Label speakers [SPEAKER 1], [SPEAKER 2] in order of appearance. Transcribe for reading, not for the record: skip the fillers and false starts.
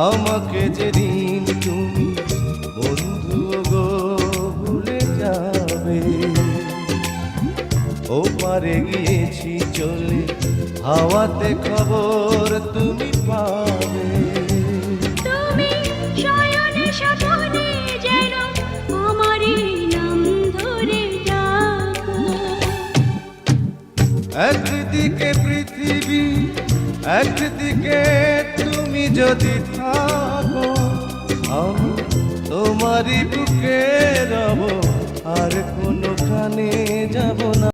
[SPEAKER 1] আমাকে যেদিন তুমি বন্ধু গো ভুলে যাবে, ও পারে গিয়েছি চলে, হাওয়াতে খবর তুমি পাবে।
[SPEAKER 2] তুমি শয়নে স্বপনে যেন আমারই নাম ধরে ডাকো।
[SPEAKER 1] একদিকে পৃথিবী, একদিকে তুমি যদি থাকো, আমি তোমারই বুকে রব, আর কোনো কানে যাব না।